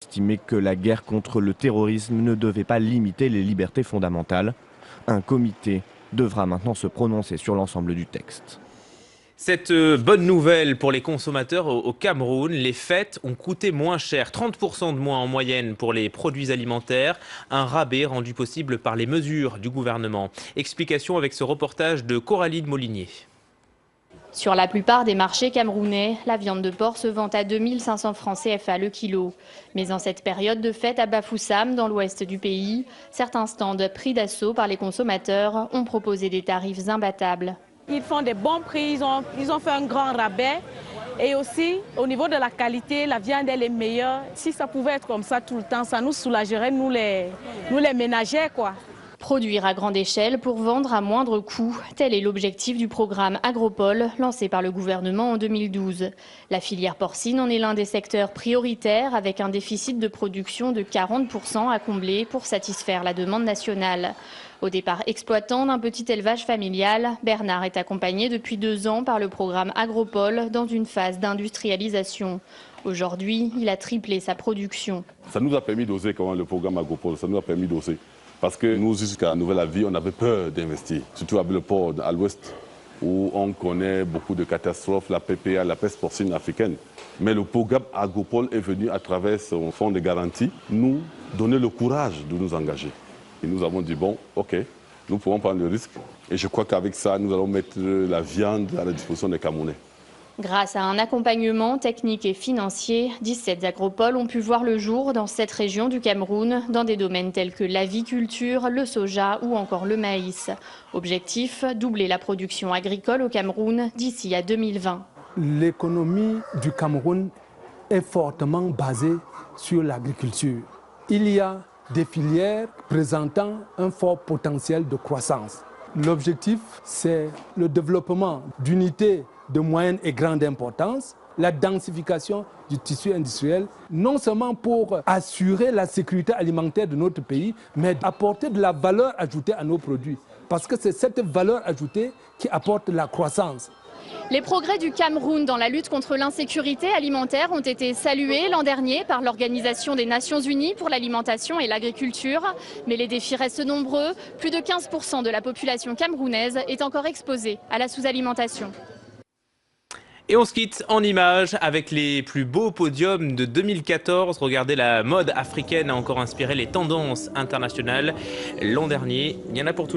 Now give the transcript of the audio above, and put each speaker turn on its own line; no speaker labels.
Estimé que la guerre contre le terrorisme ne devait pas limiter les libertés fondamentales. Un comité devra maintenant se prononcer sur l'ensemble du texte.
Cette bonne nouvelle pour les consommateurs au Cameroun, les fêtes ont coûté moins cher, 30% de moins en moyenne pour les produits alimentaires, un rabais rendu possible par les mesures du gouvernement. Explication avec ce reportage de Coralie Molinier.
Sur la plupart des marchés camerounais, la viande de porc se vend à 2500 francs CFA le kilo. Mais en cette période de fête à Bafoussam, dans l'ouest du pays, certains stands pris d'assaut par les consommateurs ont proposé des tarifs imbattables.
Ils font des bons prix, ils ont fait un grand rabais. Et aussi, au niveau de la qualité, la viande elle est meilleure. Si ça pouvait être comme ça tout le temps, ça nous soulagerait, nous les ménagers, quoi.
Produire à grande échelle pour vendre à moindre coût, tel est l'objectif du programme Agropole lancé par le gouvernement en 2012. La filière porcine en est l'un des secteurs prioritaires avec un déficit de production de 40% à combler pour satisfaire la demande nationale. Au départ exploitant d'un petit élevage familial, Bernard est accompagné depuis 2 ans par le programme Agropole dans une phase d'industrialisation. Aujourd'hui, il a triplé sa production.
Ça nous a permis d'oser quand même le programme Agropole, ça nous a permis d'oser. Parce que nous, jusqu'à Nouvelle-Avis, on avait peur d'investir, surtout avec le port à l'ouest, où on connaît beaucoup de catastrophes, la PPA, la peste porcine africaine. Mais le programme Agropole est venu à travers son fonds de garantie nous donner le courage de nous engager. Et nous avons dit, bon, ok, nous pouvons prendre le risque. Et je crois qu'avec ça, nous allons mettre la viande à la disposition des Camerounais.
Grâce à un accompagnement technique et financier, 17 agropoles ont pu voir le jour dans cette région du Cameroun, dans des domaines tels que l'aviculture, le soja ou encore le maïs. Objectif, doubler la production agricole au Cameroun d'ici à 2020.
L'économie du Cameroun est fortement basée sur l'agriculture. Il y a des filières présentant un fort potentiel de croissance. L'objectif, c'est le développement d'unités de moyenne et grande importance, la densification du tissu industriel, non seulement pour assurer la sécurité alimentaire de notre pays, mais apporter de la valeur ajoutée à nos produits. Parce que c'est cette valeur ajoutée qui apporte la croissance.
Les progrès du Cameroun dans la lutte contre l'insécurité alimentaire ont été salués l'an dernier par l'Organisation des Nations Unies pour l'alimentation et l'agriculture. Mais les défis restent nombreux. Plus de 15% de la population camerounaise est encore exposée à la sous-alimentation.
Et on se quitte en images avec les plus beaux podiums de 2014. Regardez, la mode africaine a encore inspiré les tendances internationales. L'an dernier, il y en a pour tous les